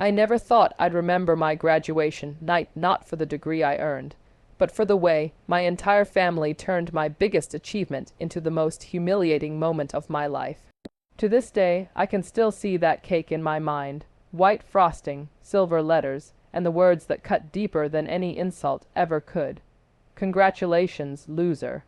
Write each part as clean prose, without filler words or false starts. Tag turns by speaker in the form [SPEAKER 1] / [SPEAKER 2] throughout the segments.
[SPEAKER 1] I never thought I'd remember my graduation night not for the degree I earned, but for the way my entire family turned my biggest achievement into the most humiliating moment of my life. To this day, I can still see that cake in my mind, white frosting, silver letters, and the words that cut deeper than any insult ever could. Congratulations, loser.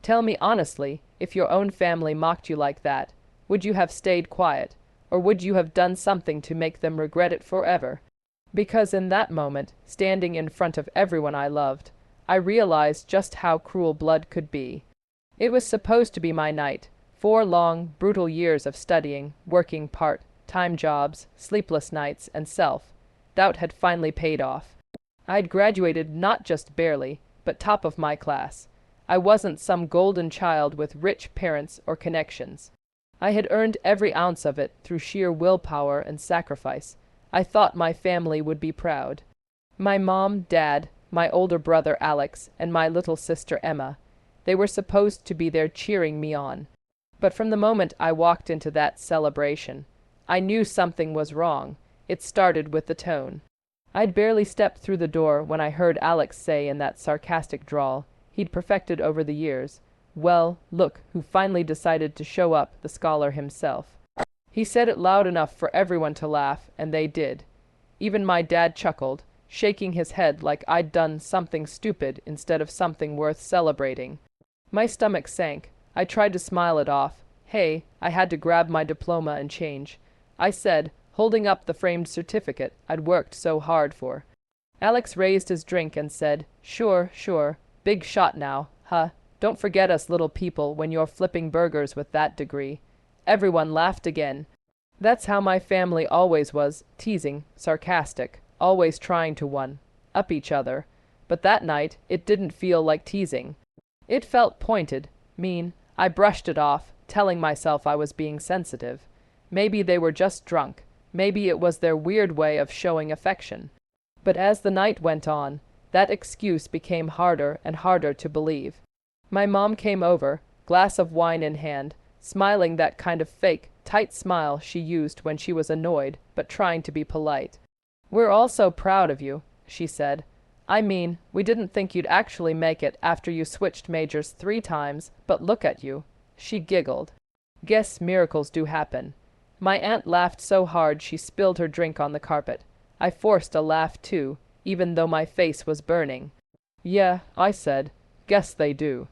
[SPEAKER 1] Tell me honestly, if your own family mocked you like that, would you have stayed quiet, or would you have done something to make them regret it forever? Because in that moment, standing in front of everyone I loved, I realized just how cruel blood could be. It was supposed to be my night. 4 long, brutal years of studying, working part-time jobs, sleepless nights, and self-doubt had finally paid off. I'd graduated not just barely, but top of my class. I wasn't some golden child with rich parents or connections. I had earned every ounce of it through sheer willpower and sacrifice. I thought my family would be proud. My mom, dad, my older brother Alex, and my little sister Emma. They were supposed to be there cheering me on. But from the moment I walked into that celebration, I knew something was wrong. It started with the tone. I'd barely stepped through the door when I heard Alex say in that sarcastic drawl he'd perfected over the years, "Well, look who finally decided to show up, the scholar himself." He said it loud enough for everyone to laugh, and they did. Even my dad chuckled, shaking his head like I'd done something stupid instead of something worth celebrating. My stomach sank. I tried to smile it off. Hey, I had to grab my diploma and change, I said, holding up the framed certificate I'd worked so hard for. Alex raised his drink and said, Sure, big shot now, huh? Don't forget us little people when you're flipping burgers with that degree." Everyone laughed again. That's how my family always was, teasing, sarcastic, always trying to one-up each other. But that night, it didn't feel like teasing. It felt pointed, mean. I brushed it off, telling myself I was being sensitive. Maybe they were just drunk. Maybe it was their weird way of showing affection. But as the night went on, that excuse became harder and harder to believe. My mom came over, glass of wine in hand, smiling that kind of fake, tight smile she used when she was annoyed but trying to be polite. "We're all so proud of you," she said. "I mean, we didn't think you'd actually make it after you switched majors 3 times, but look at you." She giggled. Guess miracles do happen. My aunt laughed so hard she spilled her drink on the carpet. I forced a laugh too, even though my face was burning. "Yeah," I said, "guess they do."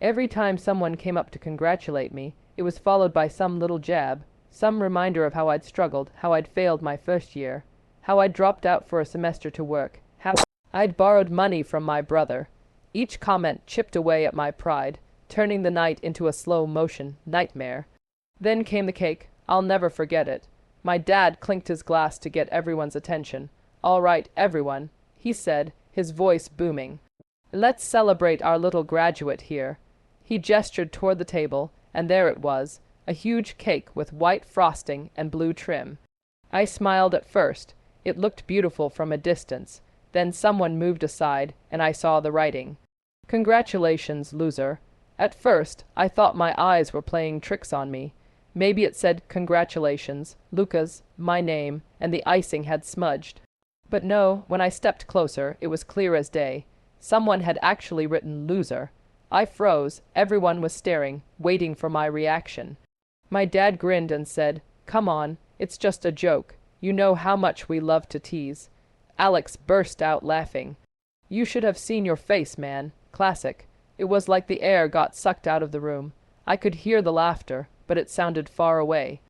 [SPEAKER 1] Every time someone came up to congratulate me, it was followed by some little jab, some reminder of how I'd struggled, how I'd failed my first year, how I'd dropped out for a semester to work, how I'd borrowed money from my brother. Each comment chipped away at my pride, turning the night into a slow-motion nightmare. Then came the cake. I'll never forget it. My dad clinked his glass to get everyone's attention. "All right, everyone," he said, his voice booming. "Let's celebrate our little graduate here." He gestured toward the table, and there it was, a huge cake with white frosting and blue trim. I smiled at first. It looked beautiful from a distance. Then someone moved aside, and I saw the writing. "Congratulations, loser." At first, I thought my eyes were playing tricks on me. Maybe it said congratulations, Lucas, my name, and the icing had smudged. But no, when I stepped closer, it was clear as day. Someone had actually written loser. I froze. Everyone was staring, waiting for my reaction. My dad grinned and said, "Come on, it's just a joke. You know how much we love to tease." Alex burst out laughing. "You should have seen your face, man. Classic." It was like the air got sucked out of the room. I could hear the laughter, but it sounded far away.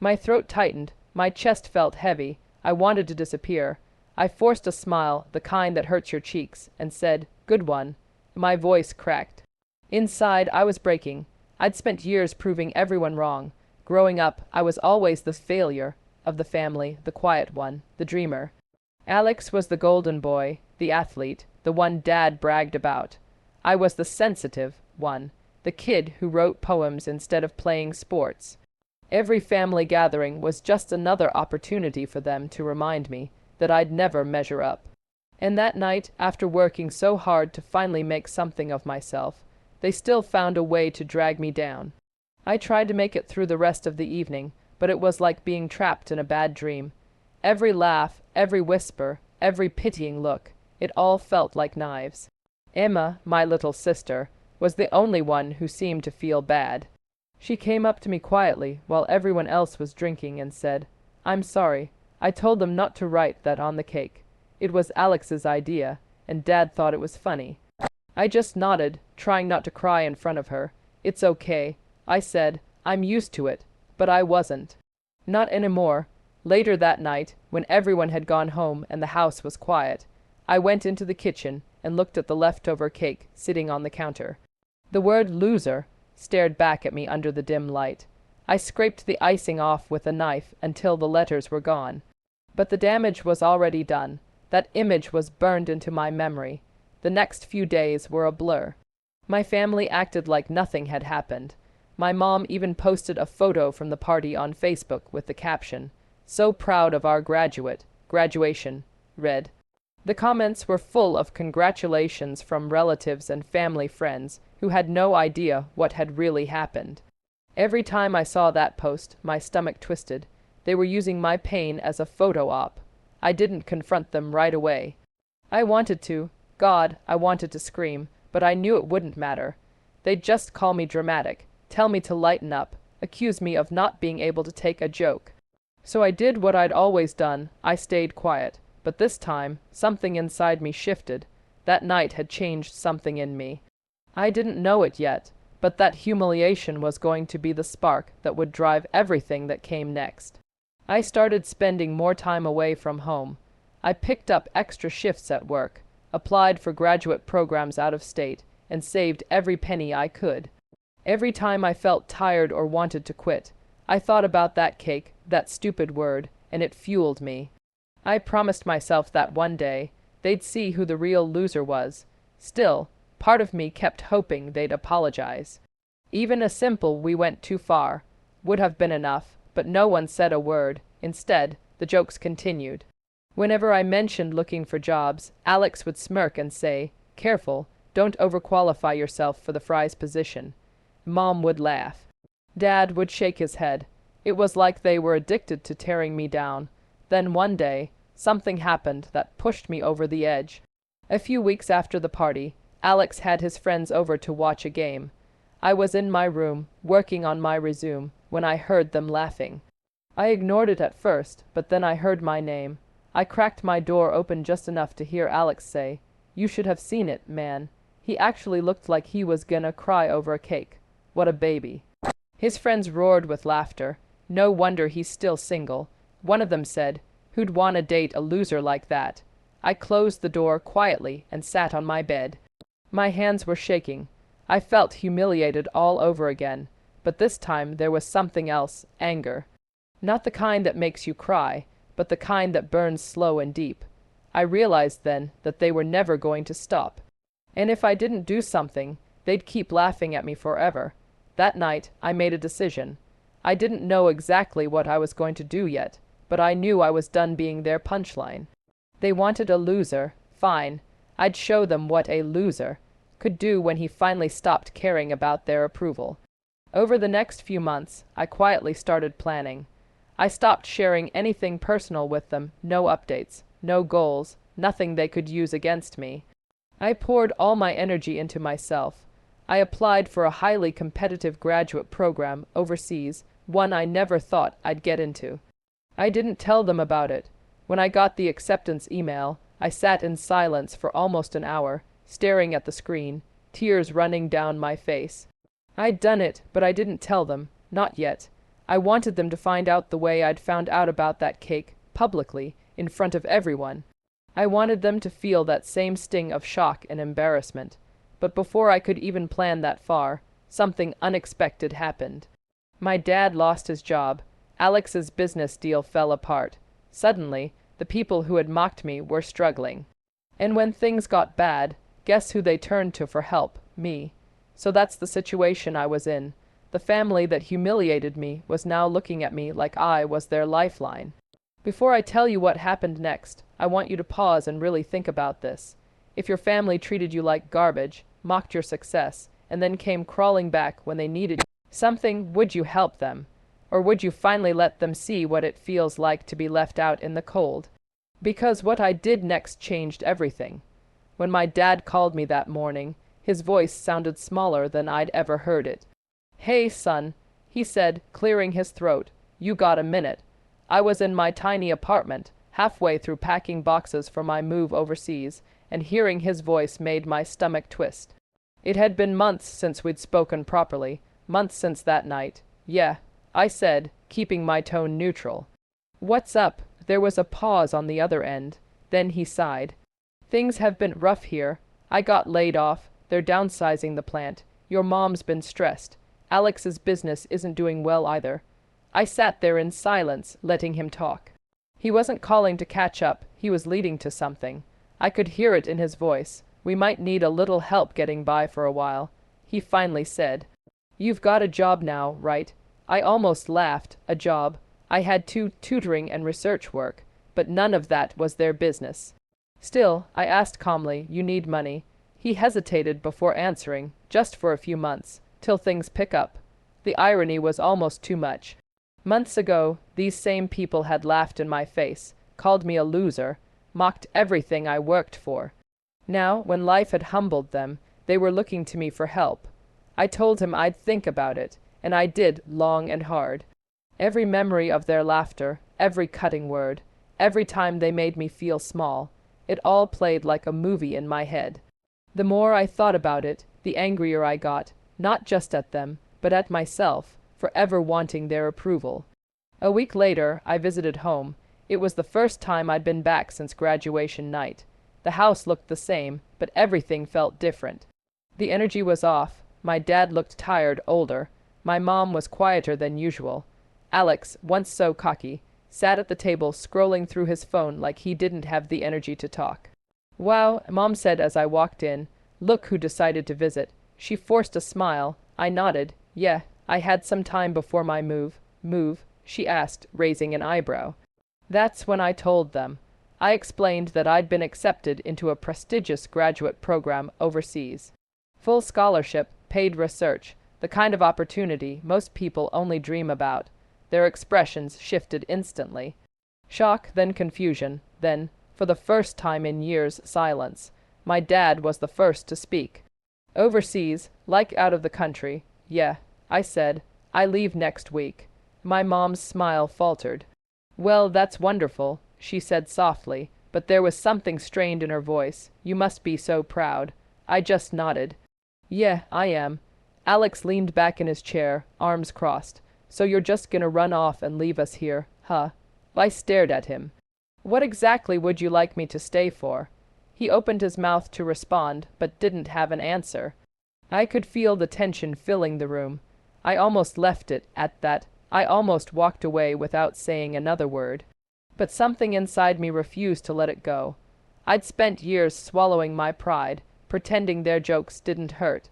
[SPEAKER 1] My throat tightened. My chest felt heavy. I wanted to disappear. I forced a smile, the kind that hurts your cheeks, and said, "Good one." My voice cracked. Inside, I was breaking. I'd spent years proving everyone wrong. Growing up, I was always the failure of the family, the quiet one, the dreamer. Alex was the golden boy, the athlete, the one Dad bragged about. I was the sensitive one, the kid who wrote poems instead of playing sports. Every family gathering was just another opportunity for them to remind me that I'd never measure up. And that night, after working so hard to finally make something of myself, they still found a way to drag me down. I tried to make it through the rest of the evening, but it was like being trapped in a bad dream. Every laugh, every whisper, every pitying look, it all felt like knives. Emma, my little sister, was the only one who seemed to feel bad. She came up to me quietly while everyone else was drinking and said, "I'm sorry. I told them not to write that on the cake. It was Alex's idea, and Dad thought it was funny." I just nodded, trying not to cry in front of her. "It's okay," I said. "I'm used to it." But I wasn't. Not anymore. Later that night, when everyone had gone home and the house was quiet, I went into the kitchen and looked at the leftover cake sitting on the counter. The word "loser" stared back at me under the dim light. I scraped the icing off with a knife until the letters were gone. But the damage was already done. That image was burned into my memory. The next few days were a blur. My family acted like nothing had happened. My mom even posted a photo from the party on Facebook with the caption, "So proud of our graduation, read." The comments were full of congratulations from relatives and family friends who had no idea what had really happened. Every time I saw that post, my stomach twisted. They were using my pain as a photo op. I didn't confront them right away. I wanted to. God, I wanted to scream, but I knew it wouldn't matter. They'd just call me dramatic, tell me to lighten up, accuse me of not being able to take a joke. So I did what I'd always done. I stayed quiet. But this time, something inside me shifted. That night had changed something in me. I didn't know it yet, but that humiliation was going to be the spark that would drive everything that came next. I started spending more time away from home. I picked up extra shifts at work, applied for graduate programs out of state, and saved every penny I could. Every time I felt tired or wanted to quit, I thought about that cake, that stupid word, and it fueled me. I promised myself that one day they'd see who the real loser was. Still, part of me kept hoping they'd apologize. Even a simple "we went too far" would have been enough, but no one said a word. Instead, the jokes continued. Whenever I mentioned looking for jobs, Alex would smirk and say, "Careful, don't overqualify yourself for the fries position." Mom would laugh. Dad would shake his head. It was like they were addicted to tearing me down. Then one day, something happened that pushed me over the edge. A few weeks after the party, Alex had his friends over to watch a game. I was in my room, working on my resume, when I heard them laughing. I ignored it at first, but then I heard my name. I cracked my door open just enough to hear Alex say, "You should have seen it, man. He actually looked like he was gonna cry over a cake. What a baby." His friends roared with laughter. No wonder he's still single. One of them said, "Who'd want to date a loser like that?" I closed the door quietly and sat on my bed. My hands were shaking. I felt humiliated all over again, but this time there was something else, anger. Not the kind that makes you cry, but the kind that burns slow and deep. I realized then that they were never going to stop. And if I didn't do something, they'd keep laughing at me forever. That night, I made a decision. I didn't know exactly what I was going to do yet, but I knew I was done being their punchline. They wanted a loser. Fine. I'd show them what a loser could do when he finally stopped caring about their approval. Over the next few months, I quietly started planning. I stopped sharing anything personal with them, no updates, no goals, nothing they could use against me. I poured all my energy into myself. I applied for a highly competitive graduate program overseas, one I never thought I'd get into. I didn't tell them about it. When I got the acceptance email, I sat in silence for almost an hour, staring at the screen, tears running down my face. I'd done it, but I didn't tell them, not yet. I wanted them to find out the way I'd found out about that cake, publicly, in front of everyone. I wanted them to feel that same sting of shock and embarrassment. But before I could even plan that far, something unexpected happened. My dad lost his job. Alex's business deal fell apart. Suddenly, the people who had mocked me were struggling. And when things got bad, guess who they turned to for help? Me. So that's the situation I was in. The family that humiliated me was now looking at me like I was their lifeline. Before I tell you what happened next, I want you to pause and really think about this. If your family treated you like garbage, mocked your success, and then came crawling back when they needed something, would you help them? Or would you finally let them see what it feels like to be left out in the cold? Because what I did next changed everything. When my dad called me that morning, his voice sounded smaller than I'd ever heard it. "Hey, son," he said, clearing his throat. "You got a minute?" I was in my tiny apartment, halfway through packing boxes for my move overseas, and hearing his voice made my stomach twist. It had been months since we'd spoken properly, months since that night. "Yeah," I said, keeping my tone neutral. "What's up?" There was a pause on the other end. Then he sighed. "Things have been rough here. I got laid off. They're downsizing the plant. Your mom's been stressed. Alex's business isn't doing well either." I sat there in silence, letting him talk. He wasn't calling to catch up. He was leading to something. I could hear it in his voice. "We might need a little help getting by for a while," he finally said. "You've got a job now, right?" I almost laughed. A job. I had tutoring and research work, but none of that was their business. Still, I asked calmly, "You need money?" He hesitated before answering. "Just for a few months, till things pick up." The irony was almost too much. Months ago, these same people had laughed in my face, called me a loser, mocked everything I worked for. Now, when life had humbled them, they were looking to me for help. I told him I'd think about it, and I did, long and hard. Every memory of their laughter, every cutting word, every time they made me feel small, it all played like a movie in my head. The more I thought about it, the angrier I got, not just at them, but at myself, for ever wanting their approval. A week later, I visited home. It was the first time I'd been back since graduation night. The house looked the same, but everything felt different. The energy was off. My dad looked tired, older. My mom was quieter than usual. Alex, once so cocky, sat at the table scrolling through his phone like he didn't have the energy to talk. "Wow," Mom said as I walked in. "Look who decided to visit." She forced a smile. I nodded. "Yeah, I had some time before my move." "Move?" she asked, raising an eyebrow. That's when I told them. I explained that I'd been accepted into a prestigious graduate program overseas. Full scholarship, paid research, the kind of opportunity most people only dream about. Their expressions shifted instantly. Shock, then confusion, then, for the first time in years, silence. My dad was the first to speak. "Overseas, like out of the country." "Yeah," I said. "I leave next week." My mom's smile faltered. "Well, that's wonderful," she said softly, but there was something strained in her voice. "You must be so proud." I just nodded. "Yeah, I am." Alex leaned back in his chair, arms crossed. "So you're just gonna run off and leave us here, huh?" I stared at him. "What exactly would you like me to stay for?" He opened his mouth to respond, but didn't have an answer. I could feel the tension filling the room. I almost left it at that. I almost walked away without saying another word. But something inside me refused to let it go. I'd spent years swallowing my pride, pretending their jokes didn't hurt.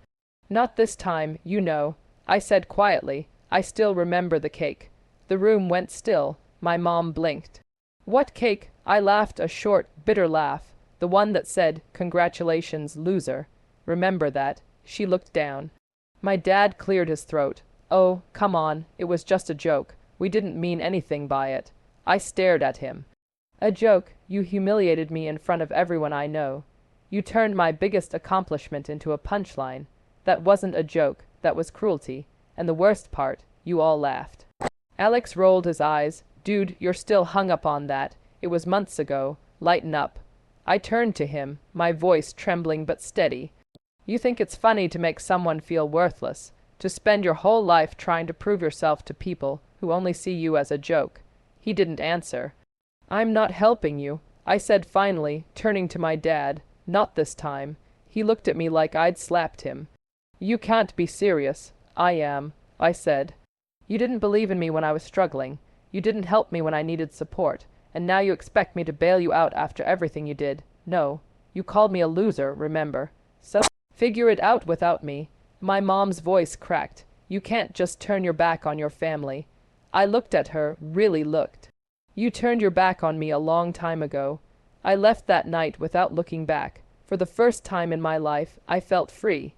[SPEAKER 1] "Not this time, you know," I said quietly. I still remember the cake. The room went still. My mom blinked. "What cake?" I laughed, a short, bitter laugh. "The one that said, 'Congratulations, loser.' Remember that?" She looked down. My dad cleared his throat. "Oh, come on, it was just a joke. We didn't mean anything by it." I stared at him. "A joke? You humiliated me in front of everyone I know. You turned my biggest accomplishment into a punchline. That wasn't a joke, that was cruelty. And the worst part, you all laughed." Alex rolled his eyes. "Dude, you're still hung up on that. It was months ago. Lighten up." I turned to him, my voice trembling but steady. "You think it's funny to make someone feel worthless, to spend your whole life trying to prove yourself to people who only see you as a joke." He didn't answer. "I'm not helping you," I said finally, turning to my dad. "Not this time." He looked at me like I'd slapped him. "You can't be serious." "I am," I said. "You didn't believe in me when I was struggling. You didn't help me when I needed support. And now you expect me to bail you out after everything you did. No. You called me a loser, remember? So figure it out without me." My mom's voice cracked. "You can't just turn your back on your family." I looked at her, really looked. "You turned your back on me a long time ago." I left that night without looking back. For the first time in my life, I felt free.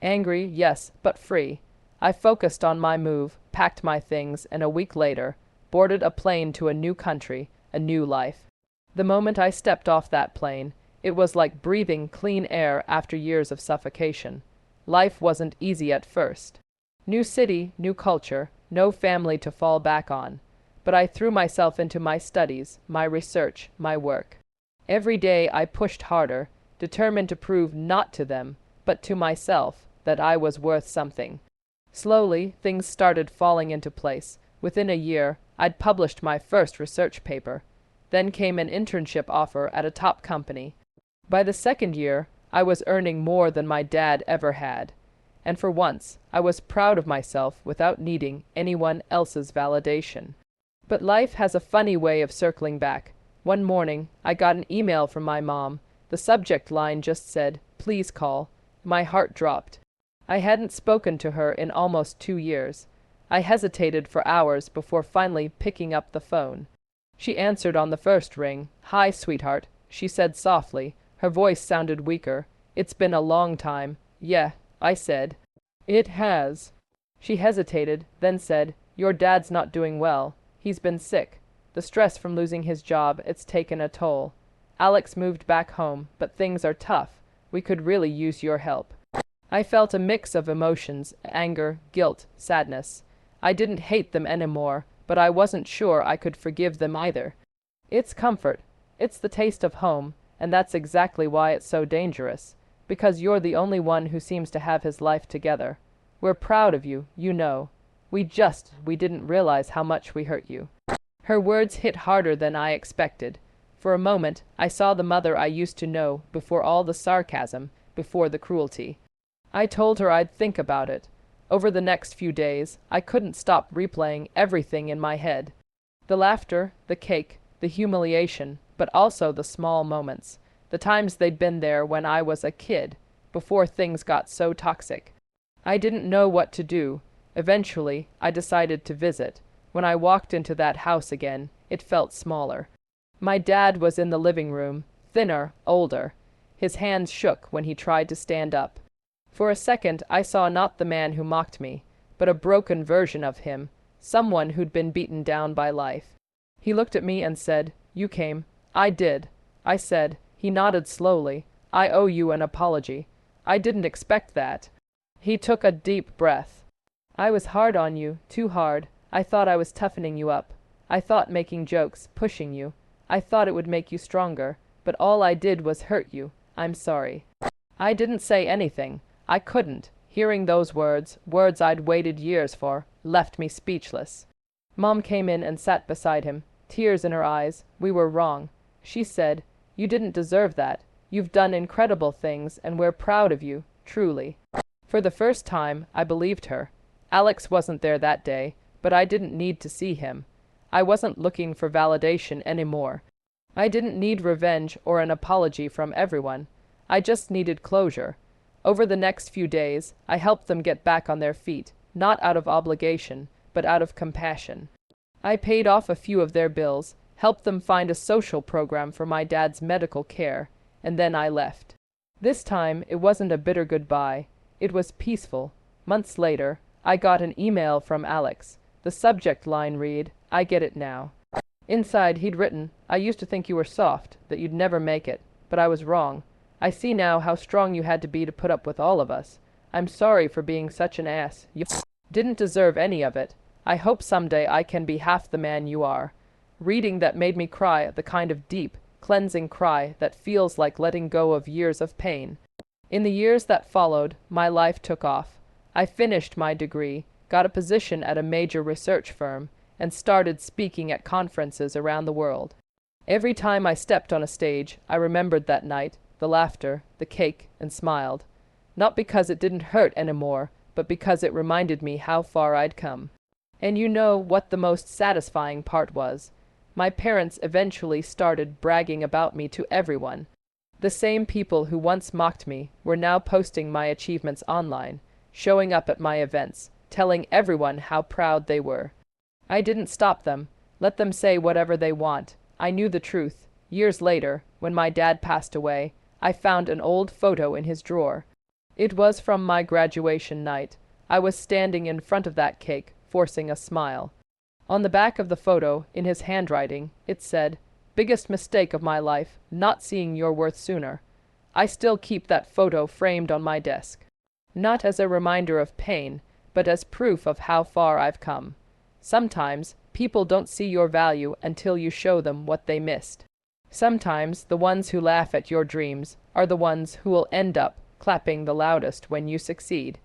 [SPEAKER 1] Angry, yes, but free. I focused on my move, packed my things, and a week later, boarded a plane to a new country, a new life. The moment I stepped off that plane, it was like breathing clean air after years of suffocation. Life wasn't easy at first. New city, new culture, no family to fall back on. But I threw myself into my studies, my research, my work. Every day I pushed harder, determined to prove not to them, but to myself, that I was worth something. Slowly, things started falling into place. Within a year, I'd published my first research paper. Then came an internship offer at a top company. By the second year, I was earning more than my dad ever had. And for once, I was proud of myself without needing anyone else's validation. But life has a funny way of circling back. One morning, I got an email from my mom. The subject line just said, "Please call." My heart dropped. I hadn't spoken to her in almost 2 years. I hesitated for hours before finally picking up the phone. She answered on the first ring. "Hi, sweetheart," she said softly. Her voice sounded weaker. "It's been a long time." "Yeah," I said. "It has." She hesitated, then said, "Your dad's not doing well. He's been sick. The stress from losing his job, it's taken a toll. Alex moved back home, but things are tough. We could really use your help." I felt a mix of emotions, anger, guilt, sadness. I didn't hate them anymore, but I wasn't sure I could forgive them either. It's comfort. It's the taste of home, and that's exactly why it's so dangerous. Because you're the only one who seems to have his life together. We're proud of you, you know. We didn't realize how much we hurt you. Her words hit harder than I expected. For a moment, I saw the mother I used to know, before all the sarcasm, before the cruelty. I told her I'd think about it. Over the next few days, I couldn't stop replaying everything in my head. The laughter, the cake, the humiliation, but also the small moments. The times they'd been there when I was a kid, before things got so toxic. I didn't know what to do. Eventually, I decided to visit. When I walked into that house again, it felt smaller. My dad was in the living room, thinner, older. His hands shook when he tried to stand up. For a second, I saw not the man who mocked me, but a broken version of him, someone who'd been beaten down by life. He looked at me and said, "You came." "I did," I said. He nodded slowly. "I owe you an apology. I didn't expect that." He took a deep breath. "I was hard on you, too hard. I thought I was toughening you up. I thought making jokes, pushing you. I thought it would make you stronger, but all I did was hurt you. I'm sorry." I didn't say anything. I couldn't. Hearing those words I'd waited years for, left me speechless. Mom came in and sat beside him, tears in her eyes. "We were wrong," she said. "You didn't deserve that. You've done incredible things, and we're proud of you, truly." For the first time, I believed her. Alex wasn't there that day, but I didn't need to see him. I wasn't looking for validation anymore. I didn't need revenge or an apology from everyone. I just needed closure. Over the next few days, I helped them get back on their feet, not out of obligation, but out of compassion. I paid off a few of their bills, helped them find a social program for my dad's medical care, and then I left. This time, it wasn't a bitter goodbye. It was peaceful. Months later, I got an email from Alex. The subject line read, "I get it now." Inside, he'd written, "I used to think you were soft, that you'd never make it, but I was wrong. I see now how strong you had to be to put up with all of us. I'm sorry for being such an ass. You didn't deserve any of it. I hope someday I can be half the man you are." Reading that made me cry, the kind of deep, cleansing cry that feels like letting go of years of pain. In the years that followed, my life took off. I finished my degree, got a position at a major research firm, and started speaking at conferences around the world. Every time I stepped on a stage, I remembered that night, the laughter, the cake, and smiled. Not because it didn't hurt anymore, but because it reminded me how far I'd come. And you know what the most satisfying part was? My parents eventually started bragging about me to everyone. The same people who once mocked me were now posting my achievements online, showing up at my events, telling everyone how proud they were. I didn't stop them, let them say whatever they want. I knew the truth. Years later, when my dad passed away, I found an old photo in his drawer. It was from my graduation night. I was standing in front of that cake, forcing a smile. On the back of the photo, in his handwriting, it said, "Biggest mistake of my life, not seeing your worth sooner." I still keep that photo framed on my desk. Not as a reminder of pain, but as proof of how far I've come. Sometimes, people don't see your value until you show them what they missed. Sometimes, the ones who laugh at your dreams are the ones who will end up clapping the loudest when you succeed.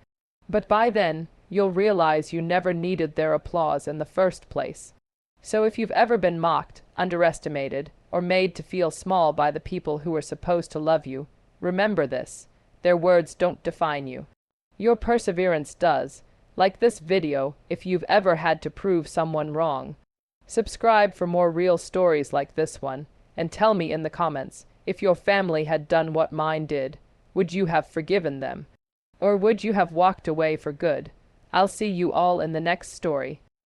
[SPEAKER 1] But by then, you'll realize you never needed their applause in the first place. So if you've ever been mocked, underestimated, or made to feel small by the people who were supposed to love you, remember this: their words don't define you. Your perseverance does. Like this video if you've ever had to prove someone wrong. Subscribe for more real stories like this one, and tell me in the comments, if your family had done what mine did, would you have forgiven them? Or would you have walked away for good? I'll see you all in the next story.